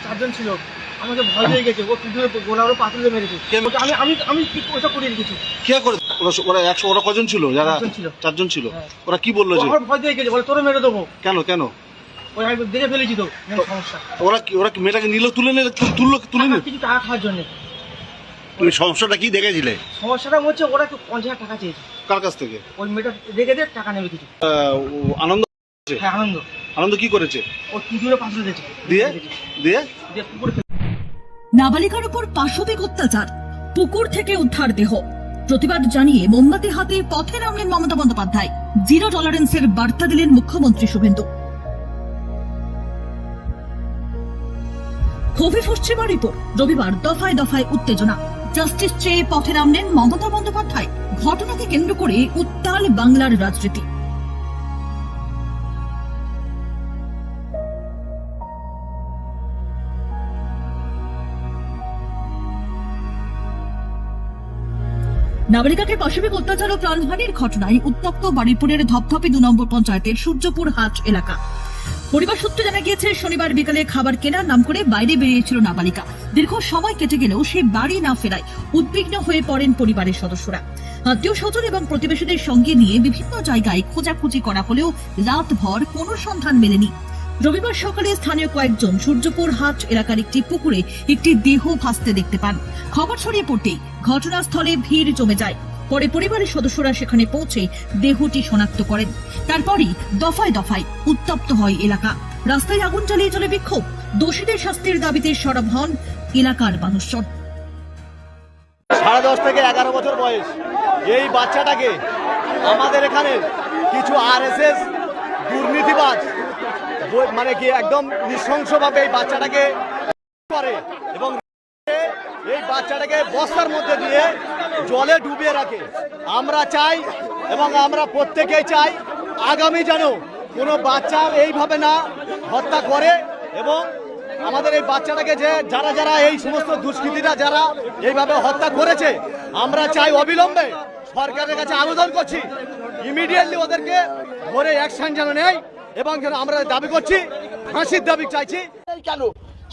চারজন ছিল, আমাকে ভয় পেয়ে গেছে, ও পিঠে গোলারও পাথরে মেরেছে। আমি ওটা করে রেখেছি। কে করে? ওরা কজন ছিল? যারা চারজন ছিল, ওরা কি বললো? যে ভয় পেয়ে গেছে, বলে তোরে মেরে দেবো। কেন কেন? ওই আমি দেখে ফেলেছি তো সমস্যা। ওরা কি মেয়েটাকে নিল, তুলে নিল কিছু টাকা খাওয়ার জন্য। তুমি সমস্যাটা কি দেখেছিলে? সমস্যাটা হচ্ছে ওরা 50,000 টাকা চেয়েছে। কার কাছ থেকে? ওই মেয়েটা দেখে দিয়ে টাকা নেবে কিছু। আনন্দ? হ্যাঁ, আনন্দ কি করেছে? ও পিঠে পাথরে দিয়েছে। দিয়ে পুকুরে। নাবালিকার উপর পাশবিক অত্যাচার, পুকুর থেকে উদ্ধার দেহ। প্রতিবাদ জানিয়ে মোমবাতি হাতে পথে নামলেন মমতা বন্দ্যোপাধ্যায়। জিরো টলারেন্সের বার্তা দিলেন মুখ্যমন্ত্রী শুভেন্দু। ক্ষোভে ফুঁসছে বারুইপুর। রবিবার দফায় দফায় উত্তেজনা, জাস্টিস চেয়ে পথে নামলেন মমতা বন্দ্যোপাধ্যায়। ঘটনাকে কেন্দ্র করে উত্তাল বাংলার রাজনীতি। নাবালিকাকে পাশবিক অত্যাচার ও প্রাণহানির ঘটনায় উত্তপ্ত বারুইপুরের ধপধপে 2 নম্বর পঞ্চায়েতের সূর্যপুর হাট এলাকা। পরিবার সূত্রে জানা গিয়েছে, শনিবার বিকালে খাবার কেনার নাম করে বাইরে বেরিয়েছিল নাবালিকা। দীর্ঘ সময় কেটে গেলেও সে বাড়ি না ফেরায় উদ্বিগ্ন হয়ে পড়েন পরিবারের সদস্যরা। আত্মীয় স্বজন এবং প্রতিবেশীদের সঙ্গে নিয়ে বিভিন্ন জায়গায় খোঁজাখুঁজি করা হলেও রাতভর কোনো সন্ধান মেলেনি। রবিবার সকালে স্থানীয় কয়েকজন সূর্যপুর হাট এলাকার একটি পুকুরে একটি দেহ ভাসতে দেখতে পান। খবর ছড়িয়ে পড়তেই ঘটনাস্থলে ভিড় জমে যায়। পরে পরিবারের সদস্যরা সেখানে পৌঁছে দেহটি শনাক্ত করেন। তারপরই দফায় দফায় উত্তপ্ত হয় এলাকা। রাস্তায় আগুন জ্বালিয়ে চলে বিক্ষোভ। দোষীদের শাস্তির দাবিতে সরব হন এলাকার মানুষজন। 10.5 থেকে 11 বছর বয়স এই বাচ্চাটাকে আমাদের এখানে কিছু আরএসএস দুর্নীতিবাজ মানে কি একদম নৃশংসভাবে এই বাচ্চাটাকে করে এবং এই বাচ্চাটাকে বস্তার মধ্যে দিয়ে জলে ডুবিয়ে রাখে। আমরা চাই এবং আমরা প্রত্যেকেই চাই আগামী যেন কোনো বাচ্চা এইভাবে না হত্যা করে, এবং আমাদের এই বাচ্চাটাকে যে যারা এই সমস্ত দুষ্কৃতীরা যারা এইভাবে হত্যা করেছে, আমরা চাই অবিলম্বে সরকারের কাছে আবেদন করছি ইমিডিয়েটলি ওদেরকে ধরে অ্যাকশন যেন নেয়, এবং যেন আমরা দাবি করছি ফাঁসির দাবি চাইছি। কেন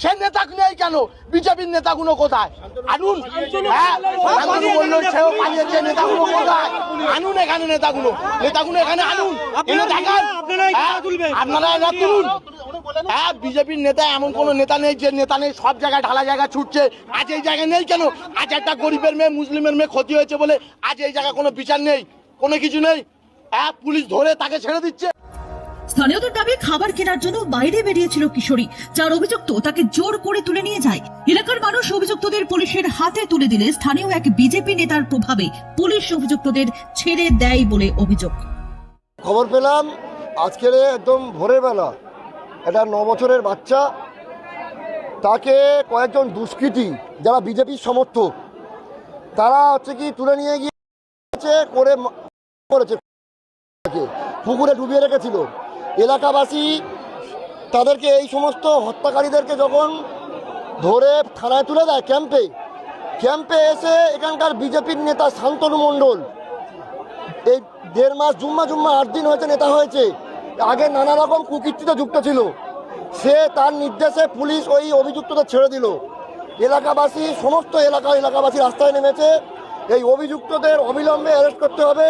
সে নেতা নেই? কেন বিজেপির নেতাগুলো কোথায়? আনুন। বললো সেও পালিয়েছে, নেতাগুলো কোথায়? আনুন এখানে নেতাগুলো এখানে আনুন, এনে দেখান। আপনারা এরা তুলুন। হ্যাঁ, বিজেপির নেতা এমন কোন নেতা নেই যে নেতা নেই, সব জায়গায় ঢালা জায়গা ছুটছে। আজ এই জায়গায় নেই কেন? আজ একটা গরিবের মেয়ে, মুসলিমের মেয়ে ক্ষতি হয়েছে বলে আজ এই জায়গায় কোনো বিচার নেই, কোনো কিছু নেই। হ্যাঁ, পুলিশ ধরে তাকে ছেড়ে দিচ্ছে। স্থানীয়দের দাবি, খাবার কেনার জন্য বাইরে বেরিয়েছিল কিশোরী, যার অভিযুক্ত তাকে জোর করে তুলে নিয়ে যায়। এলাকার মানুষ অভিযুক্তদের পুলিশের হাতে তুলে দিলে স্থানীয় এক বিজেপি নেতার প্রভাবে পুলিশ অভিযুক্তদের ছেড়ে দেয় বলে অভিযোগ। খবর পেলাম আজকের একদম ভোরের বেলা, একটা 9 বছরের বাচ্চা, তাকে কয়েকজন দুষ্কৃতী যারা বিজেপির সমর্থক তারা হচ্ছে কি তুলে নিয়ে গিয়েছে, করে করেছে, পুকুরে ডুবিয়ে রেখেছিল। এলাকাবাসী তাদেরকে, এই সমস্ত হত্যাকারীদেরকে যখন ধরে থানায় তুলে দেয়, ক্যাম্পে এসে এখানকার বিজেপির নেতা শান্তনু মণ্ডল, এই 1.5 মাস জুম্মা 8 দিন হয়েছে নেতা হয়েছে, আগে নানা রকম কুকীর্তিতে যুক্ত ছিল, সে তার নির্দেশে পুলিশ ওই অভিযুক্তদের ছেড়ে দিল। এলাকাবাসী, সমস্ত এলাকাবাসী রাস্তায় নেমেছে। এই অভিযুক্তদের অবিলম্বে অ্যারেস্ট করতে হবে।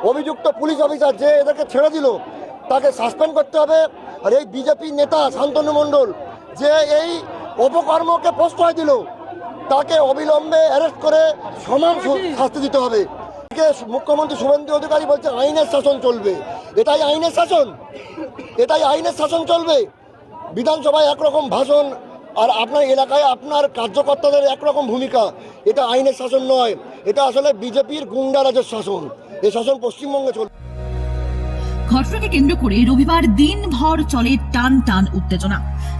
অভিযুক্ত পুলিশ অফিসার যে এদেরকে ছেড়ে দিল তাকে সাসপেন্ড করতে হবে। আর এই বিজেপি নেতা শান্তনু মণ্ডল যে এই অপকর্মকে প্রশ্রয় দিল, তাকে অবিলম্বে অ্যারেস্ট করে সমান শাস্তি দিতে হবে। মুখ্যমন্ত্রী শুভেন্দু অধিকারী বলছে আইনের শাসন চলবে। এটাই আইনের শাসন চলবে। বিধানসভায় একরকম ভাষণ, আর আপনার এলাকায় আপনার কার্যকর্তাদের একরকম ভূমিকা। এটা আইনের শাসন নয়, এটা আসলে বিজেপির গুন্ডারাজের শাসন। এই শাসন পশ্চিমবঙ্গে চলবে। ঘটনাকে কেন্দ্র করে রবিবার দিনভর চলে টান উত্তেজনা।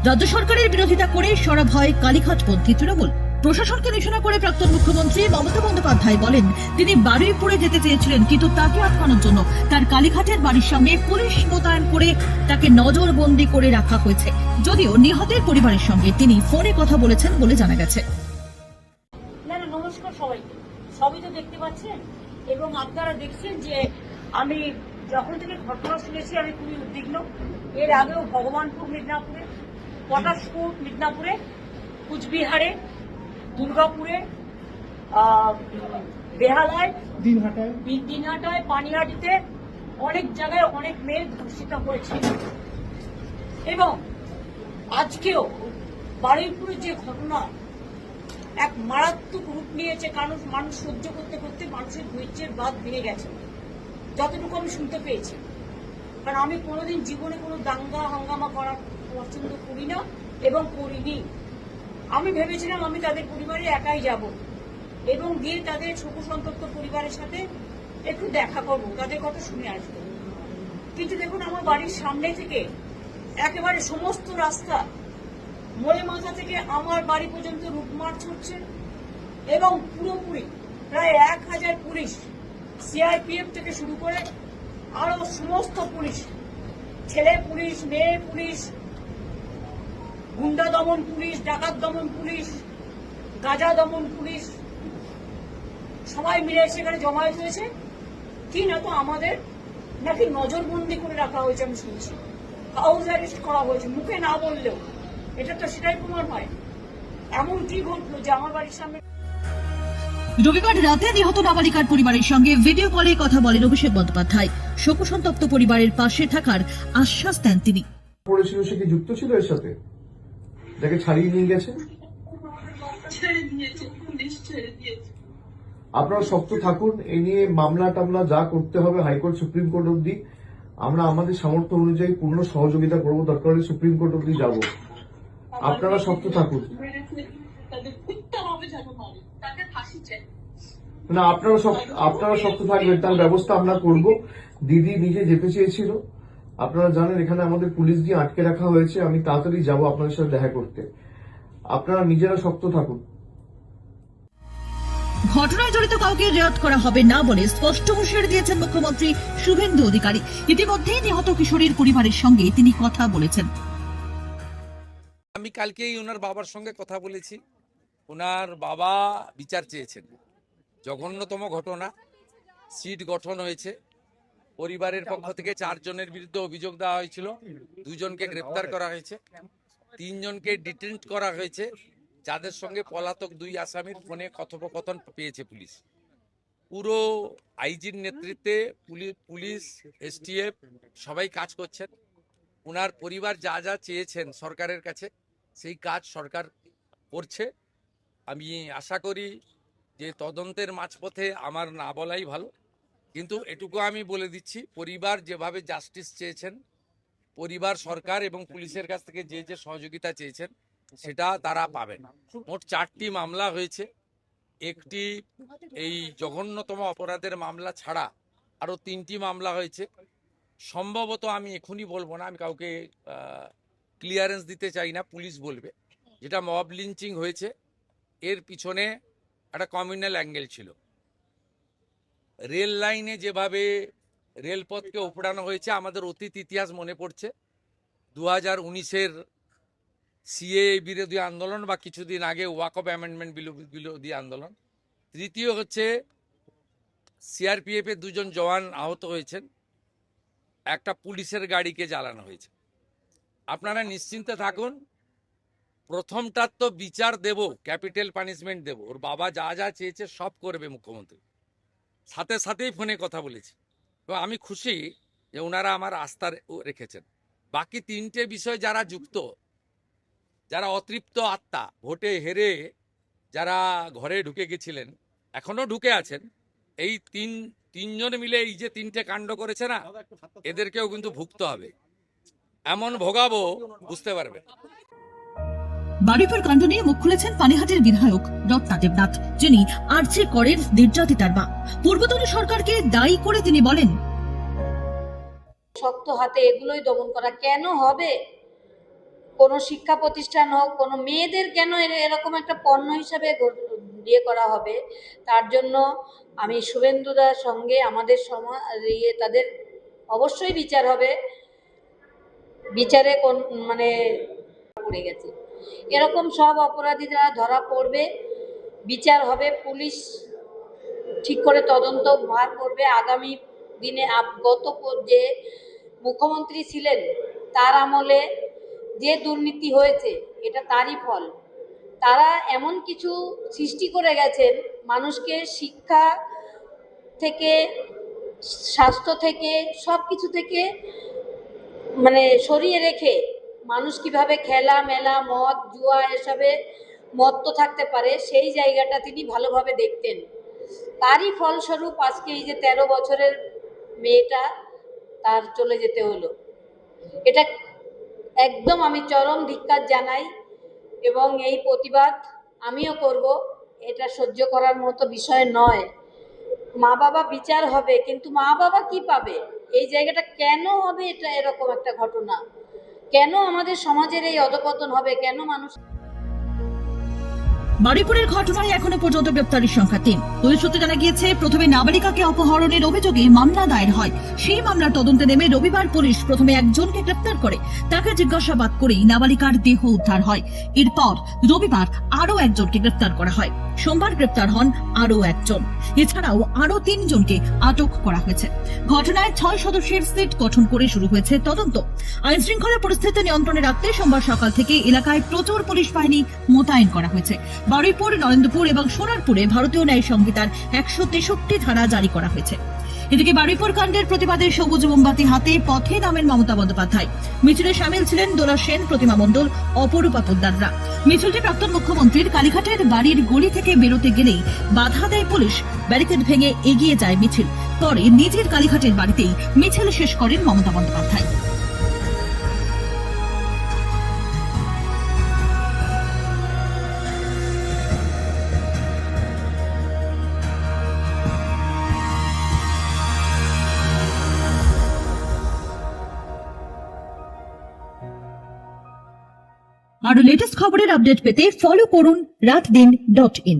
রাজ্য সরকারের বিরোধিতা করে সরব হয় কালীঘাটপন্থী তৃণমূল। প্রশাসনকে নিশানা করে প্রাক্তন মুখ্যমন্ত্রী মমতা বন্দ্যোপাধ্যায় বলেন, তিনি বারুইপুরে যেতে চেয়েছিলেন, কিন্তু তাকে আটকানোর জন্য তার কালীঘাটের বাড়ির সামনে পুলিশ মোতায়েন করে তাকে নজরবন্দি করে রাখা হয়েছে। যদিও নিহতের পরিবারের সঙ্গে তিনি ফোনে কথা বলেছেন বলে জানা গেছে। নমস্কার সবাইকে, সবই তো দেখতে পাচ্ছেন এবং আপনারা দেখছেন যে আমি যখন থেকে ঘটনা শুনেছি আমি খুবই উদ্বিগ্ন। এর আগেও ভগবানপুর মিদনাপুরে, পটাশপুর মিদনাপুরে কুচবিহারে, দুর্গাপুরে, বেহালায়, দিনহাটায়, পানিহাটিতে অনেক জায়গায় অনেক মেয়ে ধর্ষিত হয়েছে। এবং আজকেও বারুইপুরের যে ঘটনা এক মারাত্মক রূপ নিয়েছে, কারণ মানুষ সহ্য করতে করতে মানুষের ধৈর্যের বাঁধ ভেঙে গেছে, যতটুকু আমি শুনতে পেয়েছি। কারণ আমি কোনোদিন জীবনে কোনো দাঙ্গা হাঙ্গামা করা পছন্দ করি না এবং করিনি। আমি ভেবেছিলাম আমি তাদের পরিবারে একাই যাব এবং গিয়ে তাদের শোকসন্তপ্ত পরিবারের সাথে একটু দেখা করবো, তাদের কথা শুনে আসবো। কিন্তু দেখুন, আমার বাড়ির সামনে থেকে একেবারে সমস্ত রাস্তা মোড়ে মাথা থেকে আমার বাড়ি পর্যন্ত রুটমার্চ হচ্ছে এবং পুরোপুরি প্রায় 1000 পুলিশ, সিআরপিএফ থেকে শুরু করে আরো সমস্ত পুলিশ, ছেলে পুলিশ, মেয়ে পুলিশ, গুন্ডা দমন পুলিশ, ডাকাত দমন পুলিশ, গাঁজা দমন পুলিশ, সবাই মিলে সেখানে জমায়েত হয়েছে। কি না তো আমাদের নাকি নজরবন্দি করে রাখা হয়েছে, আমি শুনছি হাউস অ্যারেস্ট করা হয়েছে, মুখে না বললেও। এটা তো সেটাই প্রমাণ হয়। এমন কি ঘটলো যে আমার বাড়ির সামনে রবিবার রাতে নিহত নাবালিকার পরিবারের সঙ্গে ভিডিও কলে কথা বলেন অভিষেক বন্দ্যোপাধ্যায়। শোকসন্তপ্ত পরিবারের পাশে থাকার আশ্বাস দেন তিনি। পড়েছিল, সে কি যুক্ত ছিল এর সাথে? যাকে ছাড়িয়ে নিয়ে গেছে, আপনারা শক্ত থাকুন। এ নিয়ে মামলা টামলা যা করতে হবে হাইকোর্ট সুপ্রিম কোর্ট অব্দি আমরা আমাদের সামর্থ্য অনুযায়ী পূর্ণ সহযোগিতা করবো, দরকার হলে সুপ্রিম কোর্ট অব্দি যাব। আপনারা শক্ত থাকুন। না, আপনারা শক্ত থাকবেন, তার ব্যবস্থা আমরা করব। দিদি নিজে যেতে চেয়েছিল, আপনারা জানেন এখানে আমাদের পুলিশ দিয়ে আটকে রাখা হয়েছে। আমি তাড়াতাড়ি যাব আপনাদের সাথে দেখা করতে। আপনারা নিজেরা শক্ত থাকুন। ঘটনায় জড়িত কাউকে রেয়াত করা হবে না বলে স্পষ্ট হুঁশিয়ারি দিয়েছেন মুখ্যমন্ত্রী শুভেন্দু অধিকারী। ইতিমধ্যেই নিহত কিশোরীর পরিবারের সঙ্গে তিনি কথা বলেছেন। আমি কালকেই ওনার বাবার সঙ্গে কথা বলেছি। ওনার বাবা বিচার চেয়েছেন। জঘন্যতম ঘটনা, সিট গঠন হয়েছে। পরিবারের পক্ষ থেকে 4 জনের বিরুদ্ধে অভিযোগ দেওয়া হয়েছিল, 2 জনকে গ্রেপ্তার করা হয়েছে, 3 জনকে ডিটেন্ট করা হয়েছে, যাদের সঙ্গে পলাতক 2 আসামির ফোনে কথোপকথন পেয়েছে পুলিশ। পুরো আইজির নেতৃত্বে পুলিশ, এসটিএফ সবাই কাজ করছেন। ওনার পরিবার যা যা চেয়েছেন সরকারের কাছে, সেই কাজ সরকার করছে। আমি আশা করি যে তদন্তের মাঝপথে আমার না বলাই ভালো, কিন্তু এটুকু আমি বলে দিচ্ছি, পরিবার যেভাবে জাস্টিস চেয়েছেন, পরিবার সরকার এবং পুলিশের কাছ থেকে যে যে সহযোগিতা চেয়েছেন সেটা তারা পাবেন। মোট 4টি মামলা হয়েছে। একটি এই জঘন্যতম অপরাধের মামলা ছাড়া আরো 3টি মামলা হয়েছে। সম্ভবত আমি এখনই বলবো না, আমি কাউকে ক্লিয়ারেন্স দিতে চাই না, পুলিশ বলবে। যেটা মব লিঞ্চিং হয়েছে, এর পিছনে একটা কমিউনাল অ্যাঙ্গেল ছিল। রেল লাইনে যেভাবে রেলপথকে উপড়ানো হয়েছে, আমাদের অতীত ইতিহাস মনে পড়ছে। 2019-এর সিএ বিরোধী আন্দোলন বা কিছুদিন আগে ওয়াকফ অ্যামেন্ডমেন্ট বিরোধী আন্দোলন। তৃতীয় হচ্ছে সিআরপিএফের 2 জন জওয়ান আহত হয়েছেন, একটা পুলিশের গাড়িকে জ্বালানো হয়েছে। আপনারা নিশ্চিন্তে থাকুন, প্রথমটার তো বিচার দেব, ক্যাপিটাল পানিশমেন্ট দেব। ওর বাবা যা যা চেয়েছে সব করবে মুখ্যমন্ত্রী। সাথে সাথেই ফোনে কথা বলেছি এবং আমি খুশি যে ওনারা আমার আস্থা রেখেছেন। বাকি 3টে বিষয় যারা যুক্ত, যারা অতৃপ্ত আত্মা, ভোটে হেরে যারা ঘরে ঢুকে গেছিলেন, এখনো ঢুকে আছেন, এই তিনজন মিলে এই যে 3টে কাণ্ড করেছে না, এদেরকেও কিন্তু ভুগতে হবে। এমন ভোগাবো, বুঝতে পারবে। বারুইপুর কাণ্ড নিয়ে মুখ খুলেছেন পানিহাটির বিধায়ক রত্না দেবনাথ, যিনি আরজি করের নির্যাতিতার মা। পূর্বতনী সরকারকে দায়ী করে তিনি বলেন, শক্ত হাতে এগুলোই দমন করা কেন হবে? কোনো শিক্ষা প্রতিষ্ঠান হোক, কোনো মেয়েদের কেন এরকম একটা পণ্য হিসাবে ইয়ে করা হবে? তার জন্য আমি শুভেন্দুদার সঙ্গে আমাদের তাদের অবশ্যই বিচার হবে। বিচারে মানে পড়ে গেছে, এরকম সব অপরাধীরা ধরা পড়বে, বিচার হবে, পুলিশ ঠিক করে তদন্ত ভার করবে। আগামী দিনে গত যে মুখ্যমন্ত্রী ছিলেন তার আমলে যে দুর্নীতি হয়েছে, এটা তারই ফল। তারা এমন কিছু সৃষ্টি করে গেছেন, মানুষকে শিক্ষা থেকে, স্বাস্থ্য থেকে, সব কিছু থেকে মানে সরিয়ে রেখে মানুষ কিভাবে খেলা মেলা মদ জুয়া এসবে মত্ত থাকতে পারে সেই জায়গাটা তিনি ভালোভাবে দেখতেন। তারই ফলস্বরূপ আজকে এই যে 13 বছরের মেয়েটা তার চলে যেতে হলো। এটা একদম আমি চরম ধিক্কার জানাই এবং এই প্রতিবাদ আমিও করব। এটা সহ্য করার মতো বিষয় নয়। মা বাবা বিচার হবে, কিন্তু মা বাবা কি পাবে? এই জায়গাটা কেন হবে? এটা এরকম একটা ঘটনা কেন আমাদের সমাজের এই অধপতন হবে? কেন মানুষ? বারুইপুরের ঘটনায় এখনো পর্যন্ত গ্রেপ্তারের সংখ্যা 3। পুলিশ সূত্রে জানা গিয়েছে, প্রথমে নাবালিকাকে অপহরণের অভিযোগে মামলা দায়ের হয়। সেই মামলার তদন্তে নেমে রবিবার পুলিশ প্রথমে একজনকে গ্রেপ্তার করে। তাকে জিজ্ঞাসাবাদ করেই নাবালিকার দেহ উদ্ধার হয়। এরপর রবিবার আরও একজনকে গ্রেপ্তার করা হয়। সোমবার গ্রেপ্তার হন আরও একজন। এছাড়াও আরও 3 জনকে আটক করা হয়েছে। ঘটনায় 6 সদস্যের সেট গঠন করে শুরু হয়েছে তদন্ত। আইন শৃঙ্খলা পরিস্থিতি নিয়ন্ত্রণে রাখতে সোমবার সকাল থেকে এলাকায় প্রচুর পুলিশ বাহিনী মোতায়েন করা হয়েছে। বারুইপুর, নরেন্দ্রপুর এবং সোনারপুরে ভারতীয় ন্যায় সংহিতার 163 ধারা জারি করা হয়েছে। এদিকে বারুইপুর কাণ্ডের প্রতিবাদে সবুজ মোমবাতি হাতে পথে নামেন মমতা বন্দ্যোপাধ্যায়। মিছিলে সামিল ছিলেন দোলা সেন, প্রতিমা মণ্ডল, অপরূপা পোদ্দাররা। মিছিলটি প্রাক্তন মুখ্যমন্ত্রীর কালীঘাটের বাড়ির গলি থেকে বেরোতে গেলেই বাধা দেয় পুলিশ। ব্যারিকেড ভেঙে এগিয়ে যায় মিছিল। পরে নিজের কালীঘাটের বাড়িতেই মিছিল শেষ করেন মমতা বন্দ্যোপাধ্যায়। আরো লেটেস্ট খবরের আপডেট পেতে ফলো করুন রাতদিন.in।